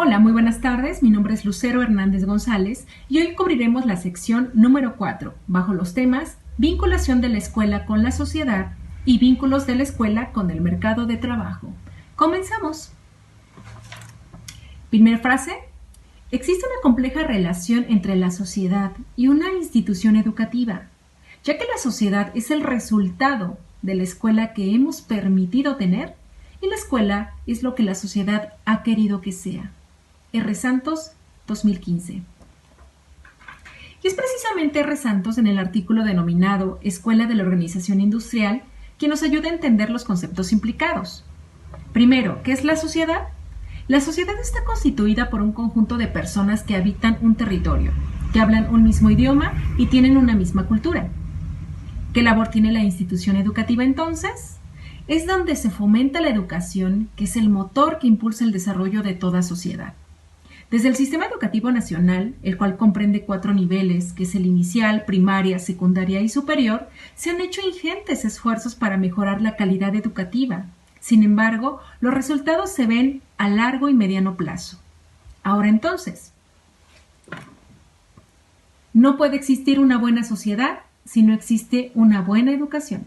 Hola, muy buenas tardes. Mi nombre es Lucero Hernández González y hoy cubriremos la sección número 4, bajo los temas vinculación de la escuela con la sociedad y vínculos de la escuela con el mercado de trabajo. Comenzamos. Primera frase. Existe una compleja relación entre la sociedad y una institución educativa, ya que la sociedad es el resultado de la escuela que hemos permitido tener y la escuela es lo que la sociedad ha querido que sea. R. Santos, 2015. Y es precisamente R. Santos en el artículo denominado Escuela de la Organización Industrial quien nos ayuda a entender los conceptos implicados. Primero, ¿qué es la sociedad? La sociedad está constituida por un conjunto de personas que habitan un territorio, que hablan un mismo idioma y tienen una misma cultura. ¿Qué labor tiene la institución educativa entonces? Es donde se fomenta la educación, que es el motor que impulsa el desarrollo de toda sociedad. Desde el Sistema Educativo Nacional, el cual comprende 4 niveles, que es el inicial, primaria, secundaria y superior, se han hecho ingentes esfuerzos para mejorar la calidad educativa. Sin embargo, los resultados se ven a largo y mediano plazo. Ahora entonces, no puede existir una buena sociedad si no existe una buena educación.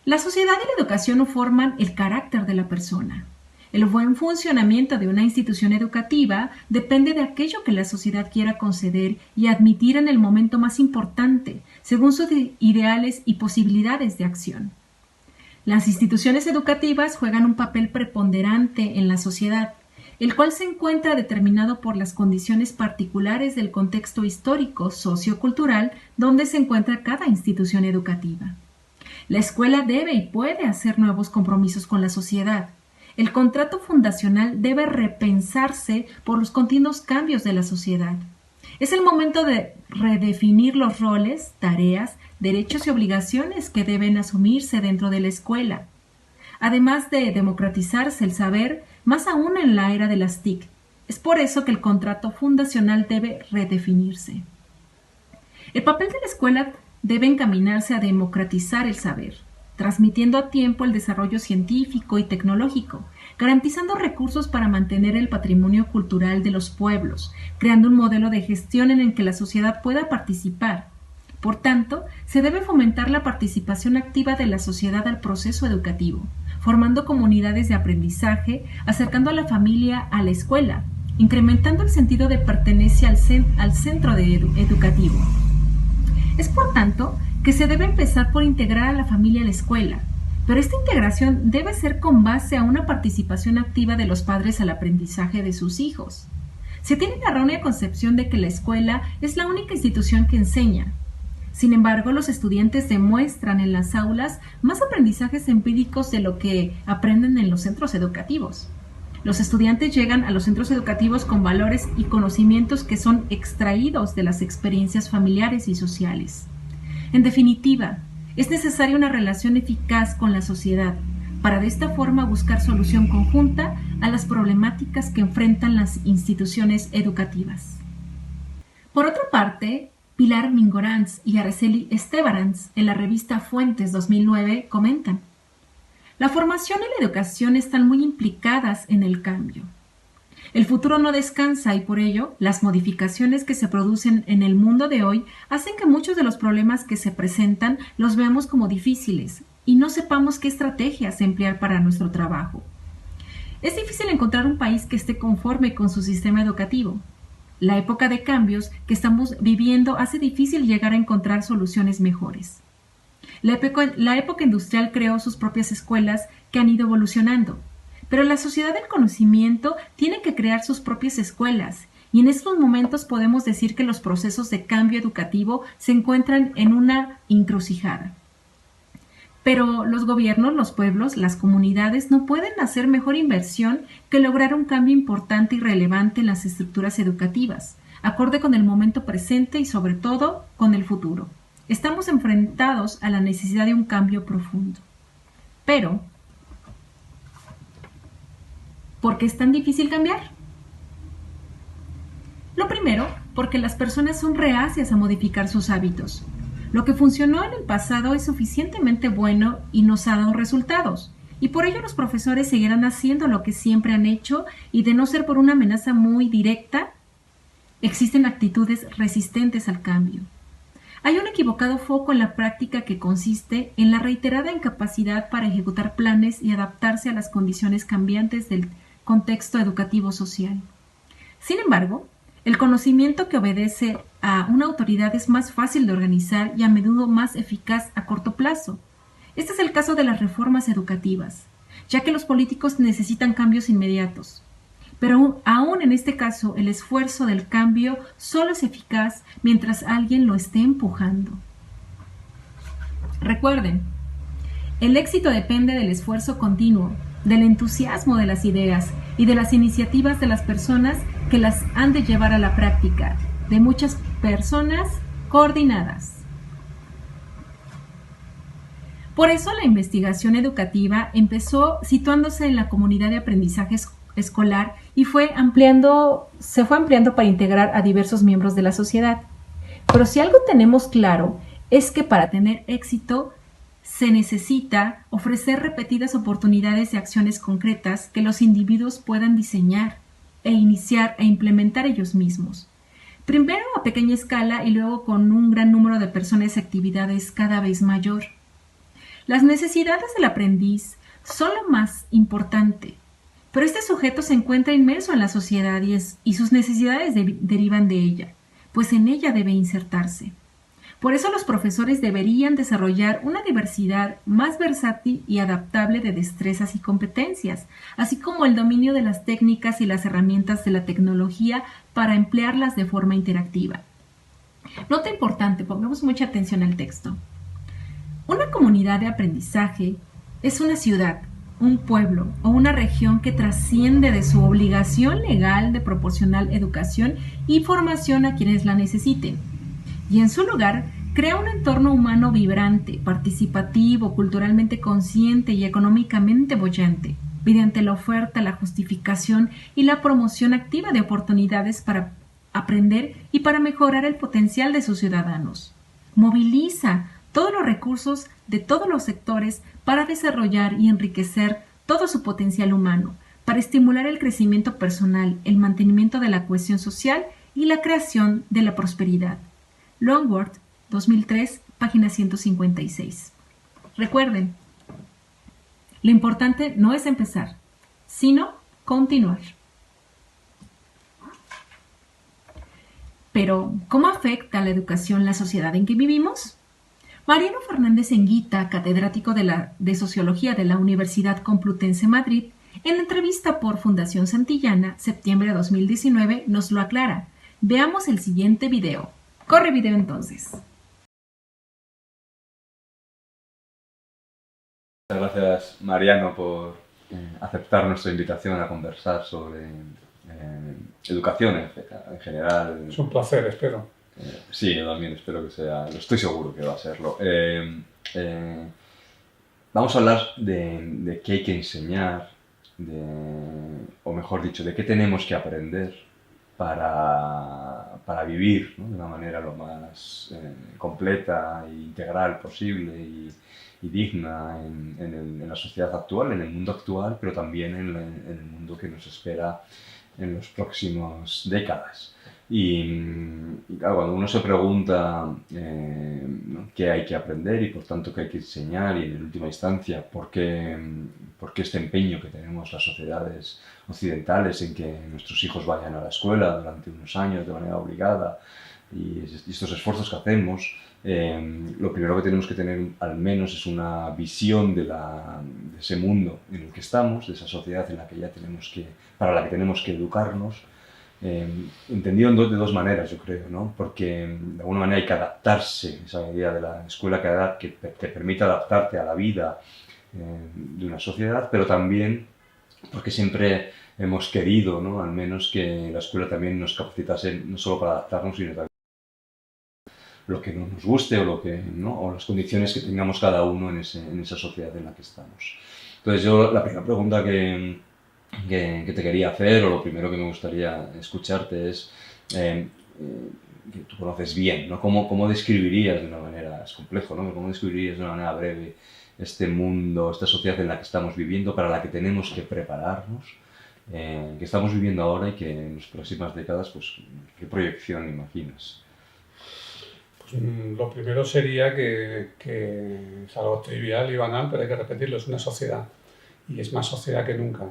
La sociedad y la educación forman el carácter de la persona. El buen funcionamiento de una institución educativa depende de aquello que la sociedad quiera conceder y admitir en el momento más importante, según sus ideales y posibilidades de acción. Las instituciones educativas juegan un papel preponderante en la sociedad, el cual se encuentra determinado por las condiciones particulares del contexto histórico, sociocultural, donde se encuentra cada institución educativa. La escuela debe y puede hacer nuevos compromisos con la sociedad. El contrato fundacional debe repensarse por los continuos cambios de la sociedad. Es el momento de redefinir los roles, tareas, derechos y obligaciones que deben asumirse dentro de la escuela. Además de democratizarse el saber, más aún en la era de las TIC. Es por eso que el contrato fundacional debe redefinirse. El papel de la escuela debe encaminarse a democratizar el saber, transmitiendo a tiempo el desarrollo científico y tecnológico, garantizando recursos para mantener el patrimonio cultural de los pueblos, creando un modelo de gestión en el que la sociedad pueda participar. Por tanto, se debe fomentar la participación activa de la sociedad al proceso educativo, formando comunidades de aprendizaje, acercando a la familia a la escuela, incrementando el sentido de pertenencia al centro educativo. Es por tanto que se debe empezar por integrar a la familia a la escuela, pero esta integración debe ser con base a una participación activa de los padres al aprendizaje de sus hijos. Se tiene la errónea concepción de que la escuela es la única institución que enseña. Sin embargo, los estudiantes demuestran en las aulas más aprendizajes empíricos de lo que aprenden en los centros educativos. Los estudiantes llegan a los centros educativos con valores y conocimientos que son extraídos de las experiencias familiares y sociales. En definitiva, es necesaria una relación eficaz con la sociedad para de esta forma buscar solución conjunta a las problemáticas que enfrentan las instituciones educativas. Por otra parte, Pilar Mingorance y Araceli Estebarans en la revista Fuentes 2009 comentan: la formación y la educación están muy implicadas en el cambio. El futuro no descansa y por ello las modificaciones que se producen en el mundo de hoy hacen que muchos de los problemas que se presentan los veamos como difíciles y no sepamos qué estrategias emplear para nuestro trabajo. Es difícil encontrar un país que esté conforme con su sistema educativo. La época de cambios que estamos viviendo hace difícil llegar a encontrar soluciones mejores. La época industrial creó sus propias escuelas que han ido evolucionando, pero la sociedad del conocimiento tiene que crear sus propias escuelas y en estos momentos podemos decir que los procesos de cambio educativo se encuentran en una encrucijada. Pero los gobiernos, los pueblos, las comunidades no pueden hacer mejor inversión que lograr un cambio importante y relevante en las estructuras educativas, acorde con el momento presente y sobre todo con el futuro. Estamos enfrentados a la necesidad de un cambio profundo. Pero, ¿por qué es tan difícil cambiar? Lo primero, porque las personas son reacias a modificar sus hábitos. Lo que funcionó en el pasado es suficientemente bueno y nos ha dado resultados, Y por ello los profesores seguirán haciendo lo que siempre han hecho y de no ser por una amenaza muy directa, existen actitudes resistentes al cambio. Hay un equivocado foco en la práctica que consiste en la reiterada incapacidad para ejecutar planes y adaptarse a las condiciones cambiantes del contexto educativo social. Sin embargo, el conocimiento que obedece a una autoridad es más fácil de organizar y a menudo más eficaz a corto plazo. Este es el caso de las reformas educativas, ya que los políticos necesitan cambios inmediatos. Pero aún en este caso, el esfuerzo del cambio solo es eficaz mientras alguien lo esté empujando. Recuerden, el éxito depende del esfuerzo continuo, del entusiasmo de las ideas y de las iniciativas de las personas que las han de llevar a la práctica, de muchas personas coordinadas. Por eso la investigación educativa empezó situándose en la comunidad de aprendizaje escolar y se fue ampliando para integrar a diversos miembros de la sociedad. Pero si algo tenemos claro es que para tener éxito se necesita ofrecer repetidas oportunidades de acciones concretas que los individuos puedan diseñar e iniciar e implementar ellos mismos. Primero a pequeña escala y luego con un gran número de personas y actividades cada vez mayor. Las necesidades del aprendiz son lo más importante, pero este sujeto se encuentra inmerso en la sociedad y sus necesidades derivan de ella, pues en ella debe insertarse. Por eso los profesores deberían desarrollar una diversidad más versátil y adaptable de destrezas y competencias, así como el dominio de las técnicas y las herramientas de la tecnología para emplearlas de forma interactiva. Nota importante, pongamos mucha atención al texto. Una comunidad de aprendizaje es una ciudad, un pueblo o una región que trasciende de su obligación legal de proporcionar educación y formación a quienes la necesiten, y en su lugar crea un entorno humano vibrante, participativo, culturalmente consciente y económicamente boyante, mediante la oferta, la justificación y la promoción activa de oportunidades para aprender y para mejorar el potencial de sus ciudadanos. Moviliza todos los recursos de todos los sectores para desarrollar y enriquecer todo su potencial humano, para estimular el crecimiento personal, el mantenimiento de la cohesión social y la creación de la prosperidad. Longworth, 2003, página 156. Recuerden, lo importante no es empezar, sino continuar. Pero, ¿cómo afecta la educación la sociedad en que vivimos? Mariano Fernández Enguita, catedrático de Sociología de la Universidad Complutense Madrid, en entrevista por Fundación Santillana, septiembre de 2019, nos lo aclara. Veamos el siguiente video. Corre video entonces. Muchas gracias, Mariano, por aceptar nuestra invitación a conversar sobre educación en general. Es un placer, espero. Sí, yo también espero que sea, estoy seguro que va a serlo. Vamos a hablar de qué hay que enseñar, o mejor dicho, de qué tenemos que aprender para vivir, ¿no?, de una manera lo más completa e integral posible y digna en la sociedad actual, en el mundo actual, pero también en el mundo que nos espera en las próximas décadas. Y claro, cuando uno se pregunta ¿no?, qué hay que aprender y por tanto qué hay que enseñar y en última instancia por qué este empeño que tenemos las sociedades occidentales en que nuestros hijos vayan a la escuela durante unos años de manera obligada y estos esfuerzos que hacemos, lo primero que tenemos que tener al menos es una visión de ese mundo en el que estamos, de esa sociedad en la que para la que tenemos que educarnos, entendido de dos maneras, yo creo, ¿no? Porque de alguna manera hay que adaptarse, esa idea de la escuela que te permite adaptarte a la vida de una sociedad, pero también porque siempre hemos querido, ¿no?, al menos que la escuela también nos capacitase no solo para adaptarnos, sino también lo que nos guste o las condiciones que tengamos cada uno en esa sociedad en la que estamos. Entonces yo la primera pregunta que te quería hacer, o lo primero que me gustaría escucharte es, que tú conoces bien, ¿no? ¿Cómo describirías de una manera, es complejo, ¿no?, cómo describirías de una manera breve este mundo, esta sociedad en la que estamos viviendo, para la que tenemos que prepararnos, que estamos viviendo ahora y que en las próximas décadas, pues, ¿qué proyección imaginas? Pues, lo primero sería que es algo trivial y banal, pero hay que repetirlo, es una sociedad, y es más sociedad que nunca.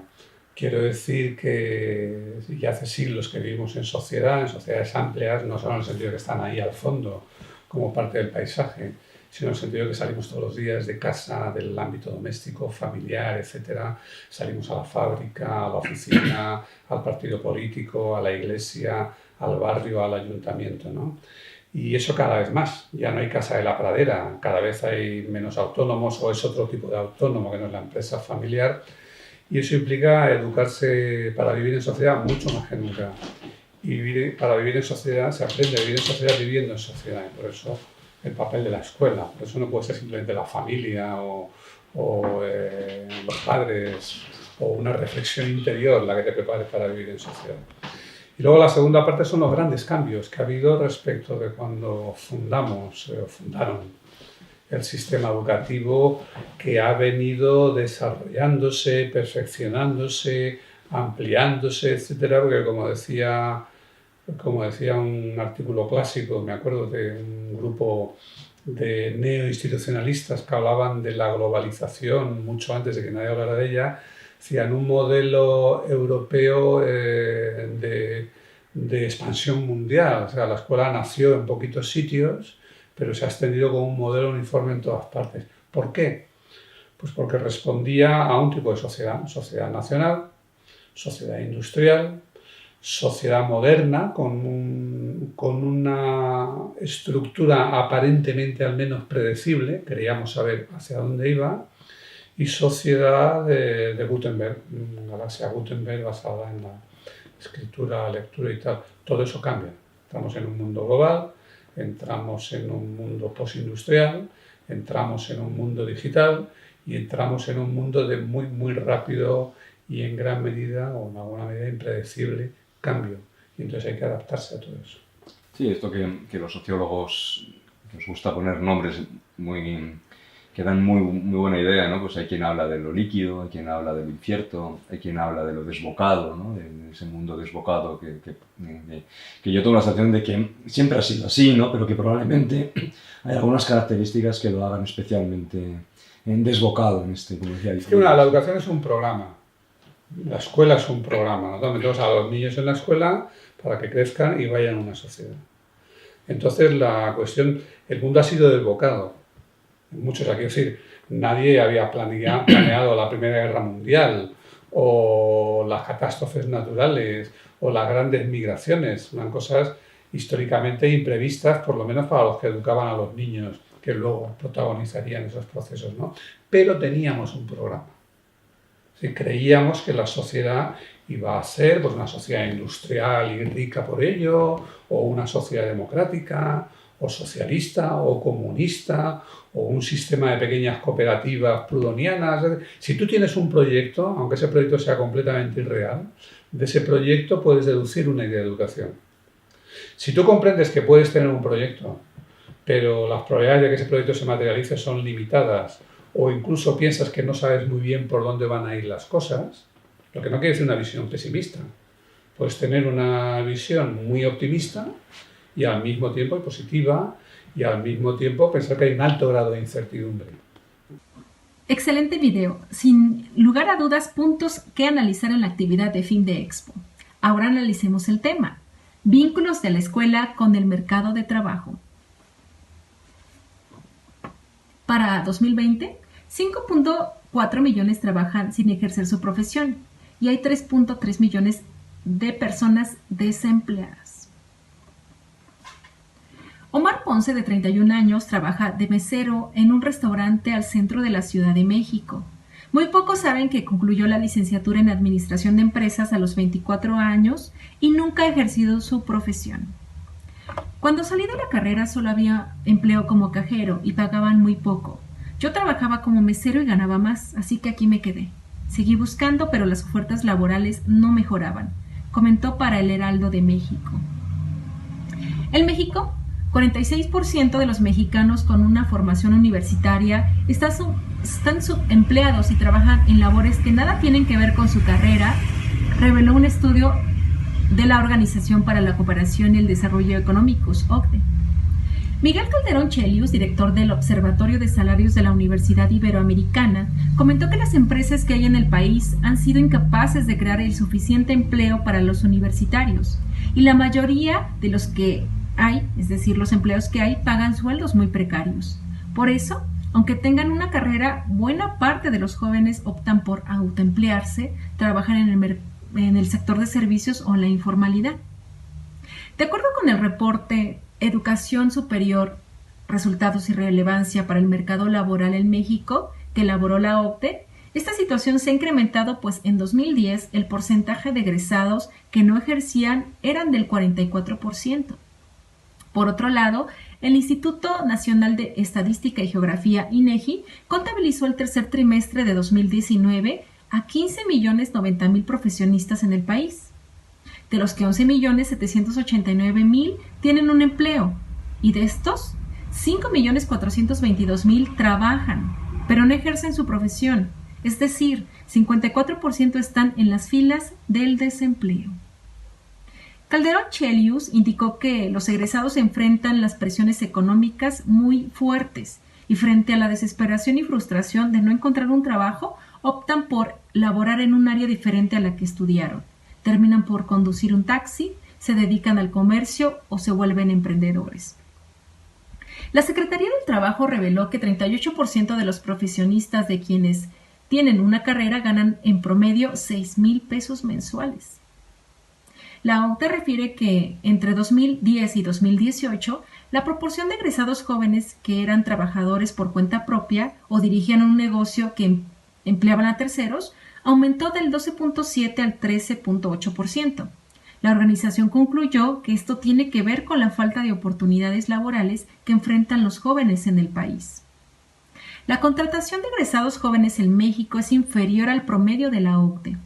Quiero decir que ya hace siglos que vivimos en sociedades amplias, no solo en el sentido de que están ahí al fondo, como parte del paisaje, sino en el sentido de que salimos todos los días de casa, del ámbito doméstico, familiar, etc. Salimos a la fábrica, a la oficina, al partido político, a la iglesia, al barrio, al ayuntamiento, ¿no? Y eso cada vez más. Ya no hay casa de la pradera, cada vez hay menos autónomos o es otro tipo de autónomo que no es la empresa familiar. Y eso implica educarse para vivir en sociedad mucho más que nunca. Y para vivir en sociedad se aprende a vivir en sociedad viviendo en sociedad. Y por eso el papel de la escuela. Por eso no puede ser simplemente la familia o los padres o una reflexión interior la que te prepare para vivir en sociedad. Y luego la segunda parte son los grandes cambios que ha habido respecto de cuando fundaron el sistema educativo, que ha venido desarrollándose, perfeccionándose, ampliándose, etcétera, porque como decía un artículo clásico, me acuerdo de un grupo de neoinstitucionalistas que hablaban de la globalización mucho antes de que nadie hablara de ella, hacían un modelo europeo de expansión mundial. O sea, la escuela nació en poquitos sitios, pero se ha extendido como un modelo uniforme en todas partes. ¿Por qué? Pues porque respondía a un tipo de sociedad, sociedad nacional, sociedad industrial, sociedad moderna, con una estructura aparentemente al menos predecible, queríamos saber hacia dónde iba, y sociedad de Gutenberg, galaxia Gutenberg basada en la escritura, lectura y tal. Todo eso cambia. Entramos en un mundo global, entramos en un mundo postindustrial, entramos en un mundo digital y entramos en un mundo de muy, muy rápido y en gran medida, o en alguna medida impredecible, cambio. Y entonces hay que adaptarse a todo eso. Sí, esto que los sociólogos nos gusta poner nombres que dan muy buena idea, ¿no? Pues hay quien habla de lo líquido, hay quien habla de lo incierto, hay quien habla de lo desbocado, ¿no? De ese mundo desbocado que yo tengo la sensación de que siempre ha sido así, ¿no? Pero que probablemente hay algunas características que lo hagan especialmente desbocado en este, como decía. Es que la educación es un programa, la escuela es un programa. Nosotros metemos a los niños en la escuela para que crezcan y vayan a una sociedad. Entonces la cuestión, el mundo ha sido desbocado. Muchos, aquí decir, nadie había planeado la Primera Guerra Mundial o las catástrofes naturales o las grandes migraciones. Eran cosas históricamente imprevistas, por lo menos para los que educaban a los niños, que luego protagonizarían esos procesos, ¿no? Pero teníamos un programa. Sí, creíamos que la sociedad iba a ser pues, una sociedad industrial y rica por ello, o una sociedad democrática, o socialista, o comunista, o un sistema de pequeñas cooperativas prudonianas. Si tú tienes un proyecto, aunque ese proyecto sea completamente irreal, de ese proyecto puedes deducir una idea de educación. Si tú comprendes que puedes tener un proyecto, pero las probabilidades de que ese proyecto se materialice son limitadas, o incluso piensas que no sabes muy bien por dónde van a ir las cosas, lo que no quiere decir una visión pesimista. Puedes tener una visión muy optimista y al mismo tiempo positiva y al mismo tiempo pensar que hay un alto grado de incertidumbre. Excelente video. Sin lugar a dudas, puntos que analizar en la actividad de fin de Expo. Ahora analicemos el tema. Vínculos de la escuela con el mercado de trabajo. Para 2020, 5.4 millones trabajan sin ejercer su profesión y hay 3.3 millones de personas desempleadas. Omar Ponce, de 31 años, trabaja de mesero en un restaurante al centro de la Ciudad de México. Muy pocos saben que concluyó la licenciatura en Administración de Empresas a los 24 años y nunca ha ejercido su profesión. Cuando salí de la carrera solo había empleo como cajero y pagaban muy poco. Yo trabajaba como mesero y ganaba más, así que aquí me quedé. Seguí buscando, pero las ofertas laborales no mejoraban, comentó para El Heraldo de México. En México, 46% de los mexicanos con una formación universitaria están subempleados y trabajan en labores que nada tienen que ver con su carrera, reveló un estudio de la Organización para la Cooperación y el Desarrollo Económicos, OCDE. Miguel Calderón Chelius, director del Observatorio de Salarios de la Universidad Iberoamericana, comentó que las empresas que hay en el país han sido incapaces de crear el suficiente empleo para los universitarios, y la mayoría de los que hay, es decir, los empleos que hay, pagan sueldos muy precarios. Por eso, aunque tengan una carrera, buena parte de los jóvenes optan por autoemplearse, trabajar en el sector de servicios o en la informalidad. De acuerdo con el reporte Educación Superior, Resultados y Relevancia para el Mercado Laboral en México, que elaboró la OCDE, esta situación se ha incrementado, pues en 2010 el porcentaje de egresados que no ejercían eran del 44%. Por otro lado, el Instituto Nacional de Estadística y Geografía, INEGI, contabilizó el tercer trimestre de 2019 a 15.090.000 profesionistas en el país, de los que 11.789.000 tienen un empleo, y de estos, 5.422.000 trabajan, pero no ejercen su profesión, es decir, 54% están en las filas del desempleo. Calderón Chelius indicó que los egresados enfrentan las presiones económicas muy fuertes y frente a la desesperación y frustración de no encontrar un trabajo, optan por laborar en un área diferente a la que estudiaron. Terminan por conducir un taxi, se dedican al comercio o se vuelven emprendedores. La Secretaría del Trabajo reveló que 38% de los profesionistas de quienes tienen una carrera ganan en promedio 6,000 pesos mensuales. La OCDE refiere que entre 2010 y 2018, la proporción de egresados jóvenes que eran trabajadores por cuenta propia o dirigían un negocio que empleaban a terceros aumentó del 12.7 al 13.8%. La organización concluyó que esto tiene que ver con la falta de oportunidades laborales que enfrentan los jóvenes en el país. La contratación de egresados jóvenes en México es inferior al promedio de la OCDE,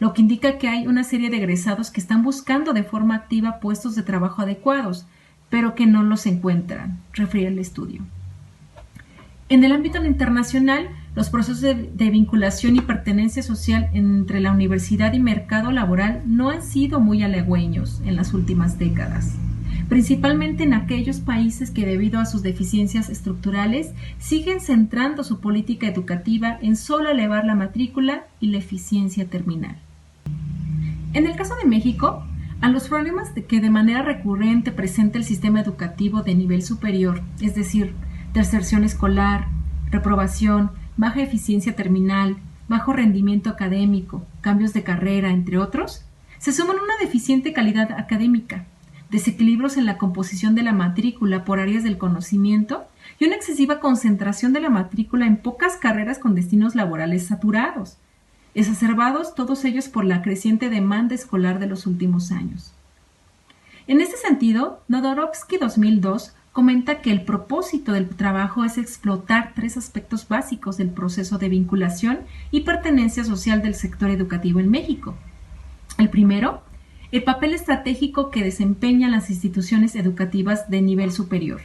lo que indica que hay una serie de egresados que están buscando de forma activa puestos de trabajo adecuados, pero que no los encuentran, refiere el estudio. En el ámbito internacional, los procesos de vinculación y pertenencia social entre la universidad y mercado laboral no han sido muy halagüeños en las últimas décadas, principalmente en aquellos países que, debido a sus deficiencias estructurales, siguen centrando su política educativa en solo elevar la matrícula y la eficiencia terminal. En el caso de México, a los problemas que de manera recurrente presenta el sistema educativo de nivel superior, es decir, deserción escolar, reprobación, baja eficiencia terminal, bajo rendimiento académico, cambios de carrera, entre otros, se suman una deficiente calidad académica, desequilibrios en la composición de la matrícula por áreas del conocimiento y una excesiva concentración de la matrícula en pocas carreras con destinos laborales saturados, exacerbados todos ellos por la creciente demanda escolar de los últimos años. En este sentido, Nodorovsky 2002 comenta que el propósito del trabajo es explotar 3 aspectos básicos del proceso de vinculación y pertenencia social del sector educativo en México. El primero, el papel estratégico que desempeñan las instituciones educativas de nivel superior.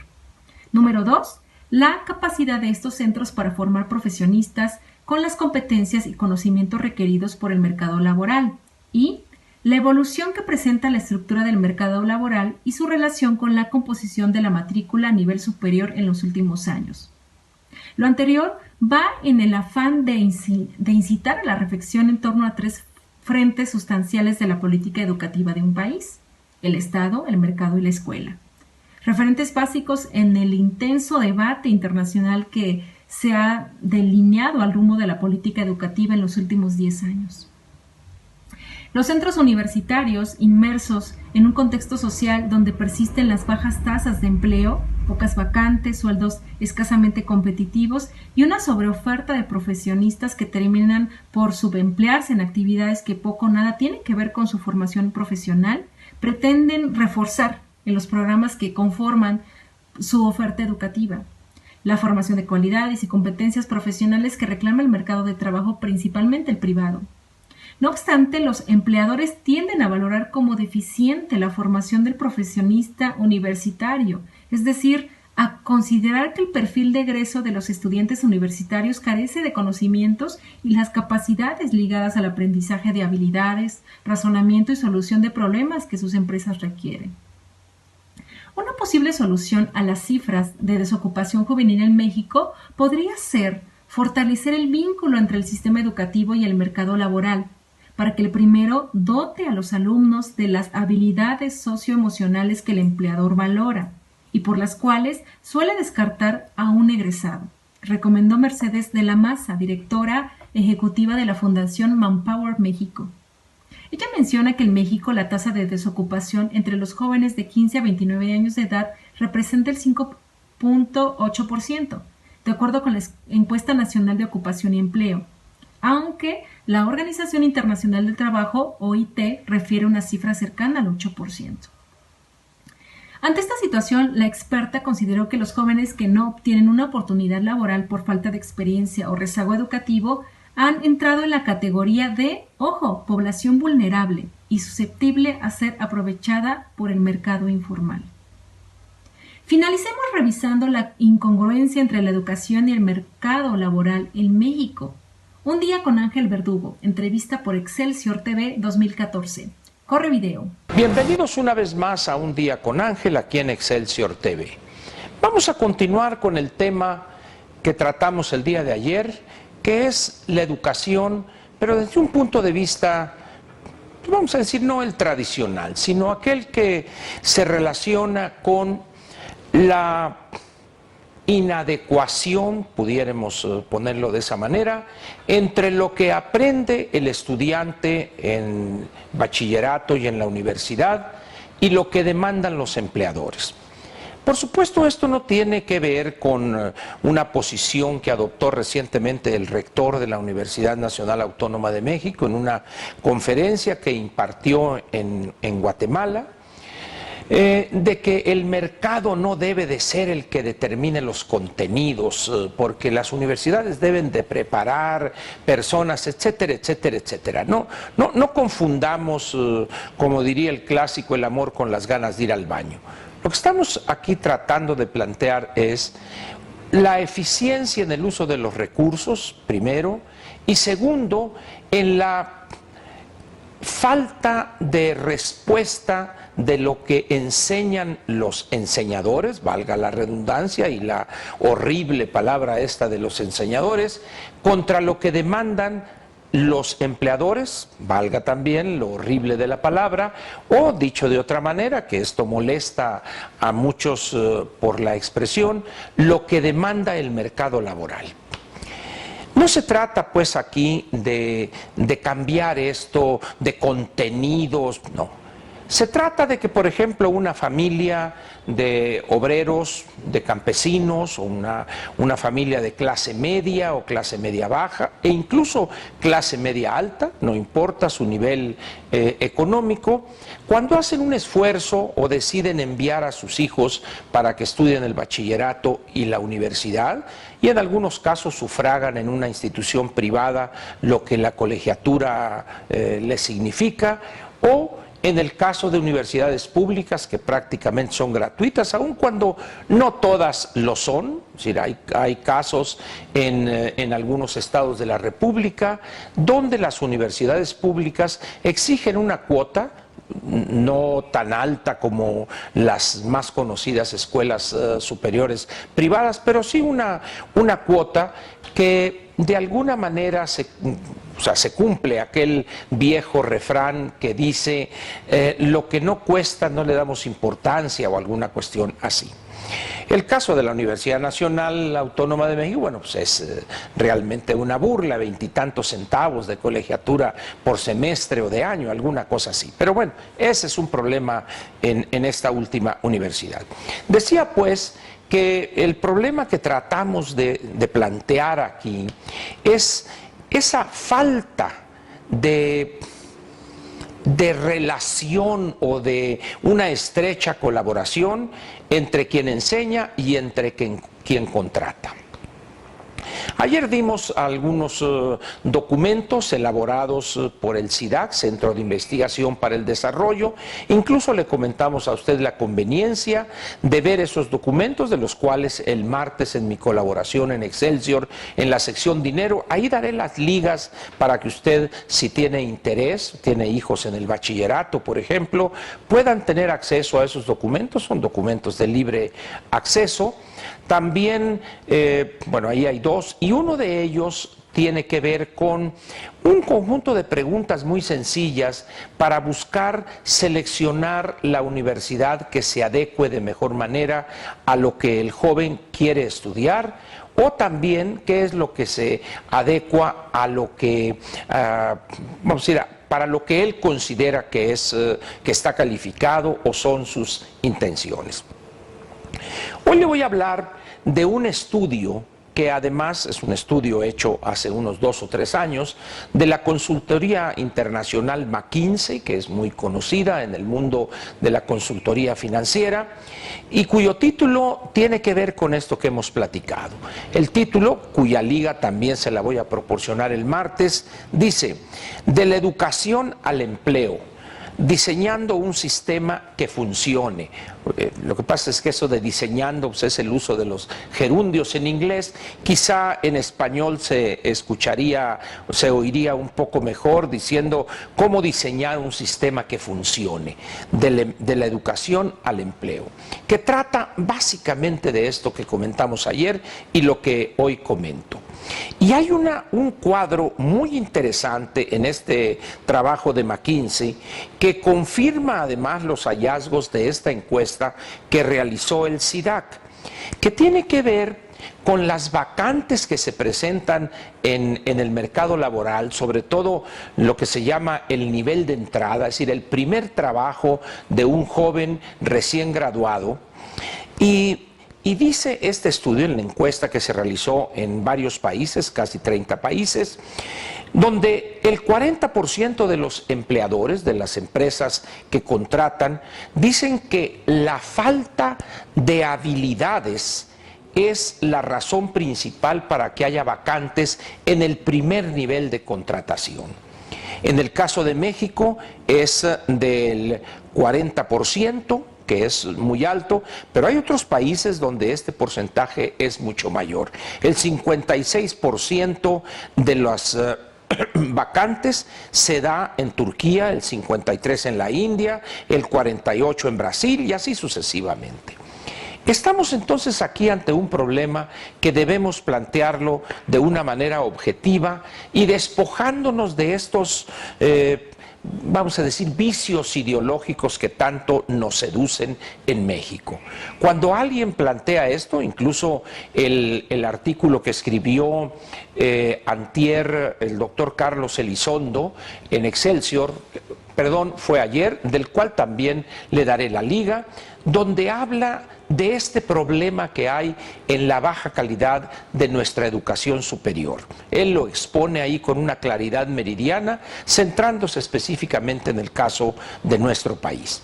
Número 2, la capacidad de estos centros para formar profesionistas con las competencias y conocimientos requeridos por el mercado laboral. Y la evolución que presenta la estructura del mercado laboral y su relación con la composición de la matrícula a nivel superior en los últimos años. Lo anterior va en el afán de incitar a la reflexión en torno a 3 frentes sustanciales de la política educativa de un país: el Estado, el mercado y la escuela. Referentes básicos en el intenso debate internacional que se ha delineado al rumbo de la política educativa en los últimos 10 años. Los centros universitarios, inmersos en un contexto social donde persisten las bajas tasas de empleo, pocas vacantes, sueldos escasamente competitivos y una sobreoferta de profesionistas que terminan por subemplearse en actividades que poco o nada tienen que ver con su formación profesional, pretenden reforzar en los programas que conforman su oferta educativa la formación de cualidades y competencias profesionales que reclama el mercado de trabajo, principalmente el privado. No obstante, los empleadores tienden a valorar como deficiente la formación del profesionista universitario, es decir, a considerar que el perfil de egreso de los estudiantes universitarios carece de conocimientos y las capacidades ligadas al aprendizaje de habilidades, razonamiento y solución de problemas que sus empresas requieren. Una posible solución a las cifras de desocupación juvenil en México podría ser fortalecer el vínculo entre el sistema educativo y el mercado laboral, para que el primero dote a los alumnos de las habilidades socioemocionales que el empleador valora y por las cuales suele descartar a un egresado, recomendó Mercedes de la Maza, directora ejecutiva de la Fundación Manpower México. Ella menciona que en México la tasa de desocupación entre los jóvenes de 15 a 29 años de edad representa el 5.8%, de acuerdo con la Encuesta Nacional de Ocupación y Empleo, aunque la Organización Internacional del Trabajo, OIT, refiere una cifra cercana al 8%. Ante esta situación, la experta consideró que los jóvenes que no obtienen una oportunidad laboral por falta de experiencia o rezago educativo han entrado en la categoría de, ojo, población vulnerable y susceptible a ser aprovechada por el mercado informal. Finalicemos revisando la incongruencia entre la educación y el mercado laboral en México. Un día con Ángel Verdugo, entrevista por Excelsior TV 2014. Corre video. Bienvenidos una vez más a Un Día con Ángel aquí en Excelsior TV. Vamos a continuar con el tema que tratamos el día de ayer, que es la educación, pero desde un punto de vista, vamos a decir, no el tradicional, sino aquel que se relaciona con la inadecuación, pudiéramos ponerlo de esa manera, entre lo que aprende el estudiante en bachillerato y en la universidad y lo que demandan los empleadores. Por supuesto, esto no tiene que ver con una posición que adoptó recientemente el rector de la Universidad Nacional Autónoma de México en una conferencia que impartió en Guatemala, de que el mercado no debe de ser el que determine los contenidos, porque las universidades deben de preparar personas, etcétera, etcétera, etcétera. No confundamos, como diría el clásico, el amor con las ganas de ir al baño. Lo que estamos aquí tratando de plantear es la eficiencia en el uso de los recursos, primero, y segundo, en la falta de respuesta de lo que enseñan los enseñadores, valga la redundancia y la horrible palabra esta de los enseñadores, contra lo que demandan los empleadores, valga también lo horrible de la palabra, o dicho de otra manera, que esto molesta a muchos por la expresión, lo que demanda el mercado laboral. No se trata pues aquí de cambiar esto de contenidos, no. Se trata de que, por ejemplo, una familia de obreros, de campesinos, o una familia de clase media o clase media baja, e incluso clase media alta, no importa su nivel económico, cuando hacen un esfuerzo o deciden enviar a sus hijos para que estudien el bachillerato y la universidad, y en algunos casos sufragan en una institución privada lo que la colegiatura les significa, o en el caso de universidades públicas que prácticamente son gratuitas, aun cuando no todas lo son, es decir, hay casos en algunos estados de la República donde las universidades públicas exigen una cuota, no tan alta como las más conocidas escuelas superiores privadas, pero sí una cuota que de alguna manera se cumple aquel viejo refrán que dice lo que no cuesta no le damos importancia, o alguna cuestión así. El caso de la Universidad Nacional Autónoma de México, bueno, pues es realmente una burla, 20 y tantos centavos de colegiatura por semestre o de año, alguna cosa así. Pero bueno, ese es un problema en esta última universidad. Decía pues que el problema que tratamos de plantear aquí es esa falta de relación o de una estrecha colaboración entre quien enseña y entre quien contrata. Ayer dimos algunos documentos elaborados por el CIDAC, Centro de Investigación para el Desarrollo. Incluso le comentamos a usted la conveniencia de ver esos documentos, de los cuales el martes en mi colaboración en Excelsior, en la sección Dinero, ahí daré las ligas para que usted, si tiene interés, tiene hijos en el bachillerato, por ejemplo, puedan tener acceso a esos documentos. Son documentos de libre acceso. También, bueno, ahí hay dos, y uno de ellos tiene que ver con un conjunto de preguntas muy sencillas para buscar seleccionar la universidad que se adecue de mejor manera a lo que el joven quiere estudiar, o también qué es lo que se adecua a lo que, vamos a decir, para lo que él considera que está calificado o son sus intenciones. Hoy le voy a hablar de un estudio que además es un estudio hecho hace unos 2 o 3 años de la consultoría internacional McKinsey, que es muy conocida en el mundo de la consultoría financiera, y cuyo título tiene que ver con esto que hemos platicado. El título, cuya liga también se la voy a proporcionar el martes, dice: de la educación al empleo, diseñando un sistema que funcione. Lo que pasa es que eso de diseñando, pues, es el uso de los gerundios en inglés. Quizá en español se escucharía, se oiría un poco mejor diciendo cómo diseñar un sistema que funcione, de la educación al empleo, que trata básicamente de esto que comentamos ayer y lo que hoy comento. Y hay un cuadro muy interesante en este trabajo de McKinsey que confirma además los hallazgos de esta encuesta que realizó el CIDAC, que tiene que ver con las vacantes que se presentan en el mercado laboral, sobre todo lo que se llama el nivel de entrada, es decir, el primer trabajo de un joven recién graduado. Y dice este estudio, en la encuesta que se realizó en varios países, casi 30 países, donde el 40% de los empleadores de las empresas que contratan dicen que la falta de habilidades es la razón principal para que haya vacantes en el primer nivel de contratación. En el caso de México es del 40%, que es muy alto, pero hay otros países donde este porcentaje es mucho mayor. El 56% de las vacantes se da en Turquía, el 53% en la India, el 48% en Brasil y así sucesivamente. Estamos entonces aquí ante un problema que debemos plantearlo de una manera objetiva y despojándonos de estos vamos a decir, vicios ideológicos que tanto nos seducen en México. Cuando alguien plantea esto, incluso el artículo que escribió antier el doctor Carlos Elizondo en Excelsior, perdón, fue ayer, del cual también le daré la liga, donde habla de este problema que hay en la baja calidad de nuestra educación superior. Él lo expone ahí con una claridad meridiana, centrándose específicamente en el caso de nuestro país.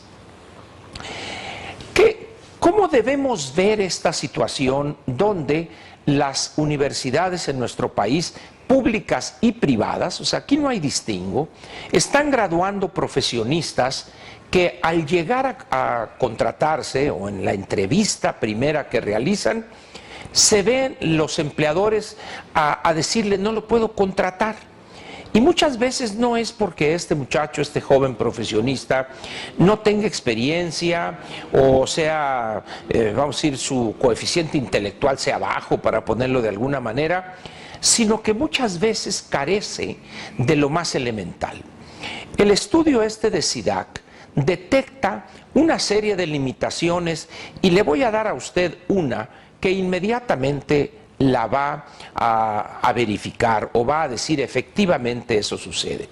¿Cómo debemos ver esta situación donde las universidades en nuestro país, públicas y privadas, o sea, aquí no hay distingo, están graduando profesionistas que al llegar a contratarse o en la entrevista primera que realizan, se ven los empleadores a decirle no lo puedo contratar? Y muchas veces no es porque este muchacho, este joven profesionista, no tenga experiencia o sea, vamos a decir, su coeficiente intelectual sea bajo, para ponerlo de alguna manera, sino que muchas veces carece de lo más elemental. El estudio este de CIDAC detecta una serie de limitaciones y le voy a dar a usted una que inmediatamente la va a verificar o va a decir efectivamente eso sucede.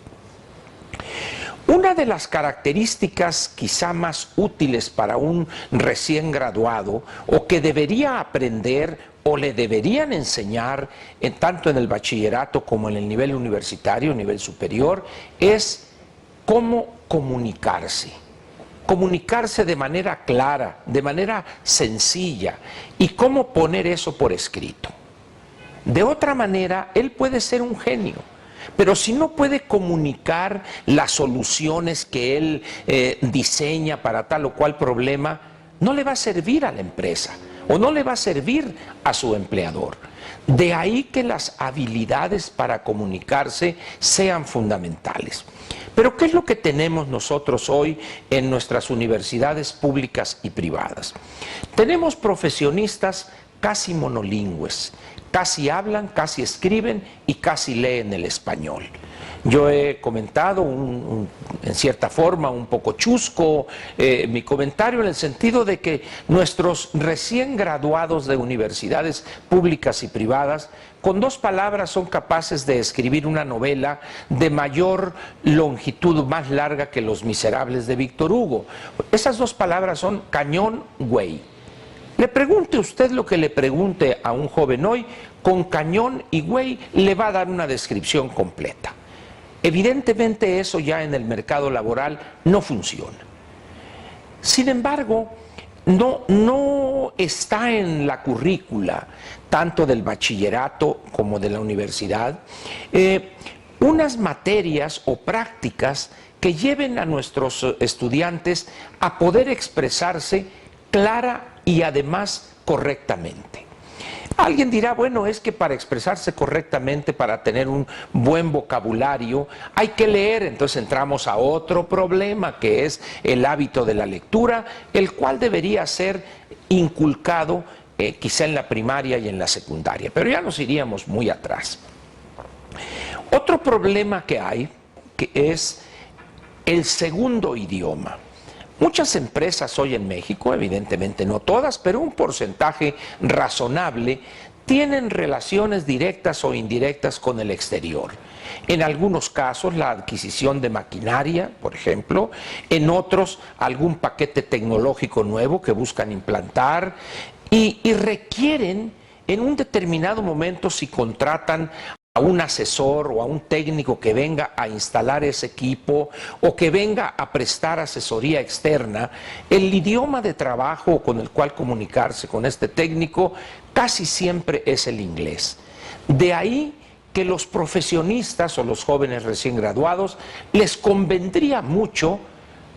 Una de las características quizá más útiles para un recién graduado o que debería aprender o le deberían enseñar tanto en el bachillerato como en el nivel universitario, nivel superior, es cómo comunicarse. Comunicarse de manera clara, de manera sencilla, y cómo poner eso por escrito. De otra manera, él puede ser un genio, pero si no puede comunicar las soluciones que él diseña para tal o cual problema, no le va a servir a la empresa o no le va a servir a su empleador. De ahí que las habilidades para comunicarse sean fundamentales. Pero ¿qué es lo que tenemos nosotros hoy en nuestras universidades públicas y privadas? Tenemos profesionistas casi monolingües, casi hablan, casi escriben y casi leen el español. Yo he comentado en cierta forma un poco chusco mi comentario en el sentido de que nuestros recién graduados de universidades públicas y privadas con 2 palabras son capaces de escribir una novela de mayor longitud, más larga que Los Miserables de Víctor Hugo. Esas 2 palabras son cañón, güey. Le pregunte usted lo que le pregunte a un joven hoy, con cañón y güey le va a dar una descripción completa. Evidentemente eso ya en el mercado laboral no funciona. Sin embargo, no está en la currícula, tanto del bachillerato como de la universidad, unas materias o prácticas que lleven a nuestros estudiantes a poder expresarse clara y además correctamente. Alguien dirá, bueno, es que para expresarse correctamente, para tener un buen vocabulario, hay que leer. Entonces entramos a otro problema, que es el hábito de la lectura, el cual debería ser inculcado quizá en la primaria y en la secundaria, pero ya nos iríamos muy atrás. Otro problema que hay, que es el segundo idioma. Muchas empresas hoy en México, evidentemente no todas, pero un porcentaje razonable, tienen relaciones directas o indirectas con el exterior. En algunos casos la adquisición de maquinaria, por ejemplo, en otros algún paquete tecnológico nuevo que buscan implantar y requieren en un determinado momento, si contratan a un asesor o a un técnico que venga a instalar ese equipo o que venga a prestar asesoría externa, el idioma de trabajo con el cual comunicarse con este técnico casi siempre es el inglés. De ahí que los profesionistas o los jóvenes recién graduados les convendría mucho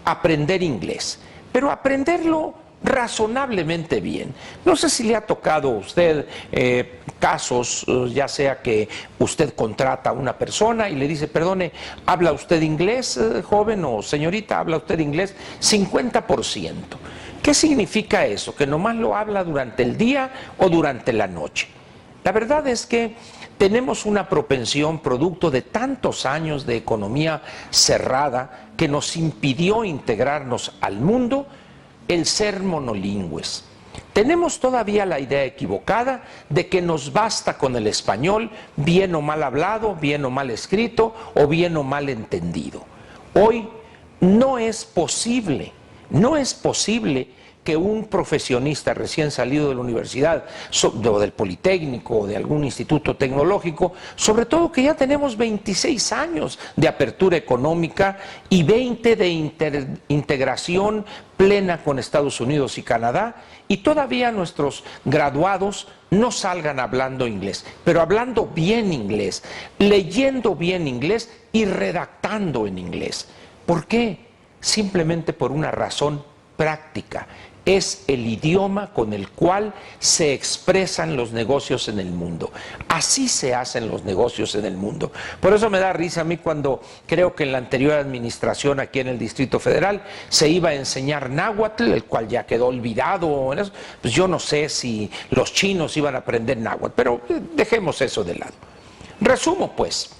aprender inglés, pero aprenderlo razonablemente bien. No sé si le ha tocado a usted casos, ya sea que usted contrata a una persona y le dice, perdone, ¿habla usted inglés, joven o señorita? ¿Habla usted inglés? 50%. ¿Qué significa eso? ¿Que nomás lo habla durante el día o durante la noche? La verdad es que tenemos una propensión, producto de tantos años de economía cerrada, que nos impidió integrarnos al mundo, el ser monolingües. Tenemos todavía la idea equivocada de que nos basta con el español, bien o mal hablado, bien o mal escrito o bien o mal entendido. Hoy no es posible que un profesionista recién salido de la universidad o del Politécnico o de algún instituto tecnológico, sobre todo que ya tenemos 26 años de apertura económica y 20 de integración plena con Estados Unidos y Canadá, y todavía nuestros graduados no salgan hablando inglés, pero hablando bien inglés, leyendo bien inglés y redactando en inglés. ¿Por qué? Simplemente por una razón práctica. Es el idioma con el cual se expresan los negocios en el mundo. Así se hacen los negocios en el mundo. Por eso me da risa a mí cuando creo que en la anterior administración aquí en el Distrito Federal se iba a enseñar náhuatl, el cual ya quedó olvidado. Pues yo no sé si los chinos iban a aprender náhuatl, pero dejemos eso de lado. Resumo pues.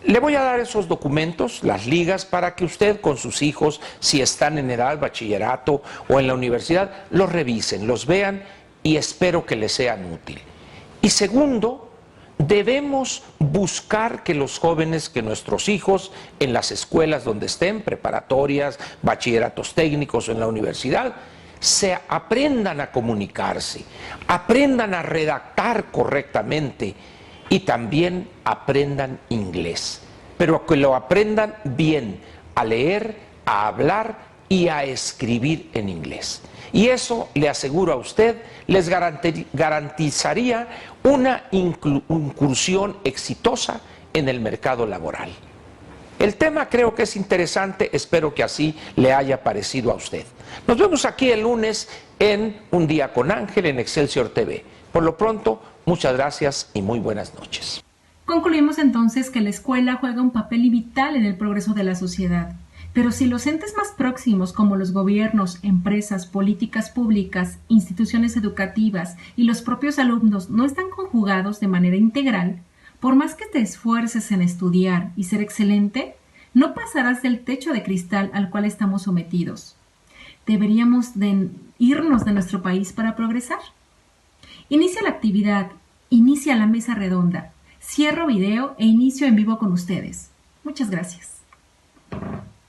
Le voy a dar esos documentos, las ligas, para que usted con sus hijos, si están en edad, bachillerato o en la universidad, los revisen, los vean y espero que les sean útiles. Y segundo, debemos buscar que los jóvenes, que nuestros hijos, en las escuelas donde estén, preparatorias, bachilleratos técnicos o en la universidad, se aprendan a comunicarse, aprendan a redactar correctamente, y también aprendan inglés, pero que lo aprendan bien, a leer, a hablar y a escribir en inglés. Y eso, le aseguro a usted, les garantizaría una incursión exitosa en el mercado laboral. El tema creo que es interesante, espero que así le haya parecido a usted. Nos vemos aquí el lunes en Un Día con Ángel en Excelsior TV. Por lo pronto, muchas gracias y muy buenas noches. Concluimos entonces que la escuela juega un papel vital en el progreso de la sociedad. Pero si los entes más próximos, como los gobiernos, empresas, políticas públicas, instituciones educativas y los propios alumnos no están conjugados de manera integral, por más que te esfuerces en estudiar y ser excelente, no pasarás del techo de cristal al cual estamos sometidos. Deberíamos irnos de nuestro país para progresar. Inicia la actividad, inicia la mesa redonda, cierro video e inicio en vivo con ustedes. Muchas gracias.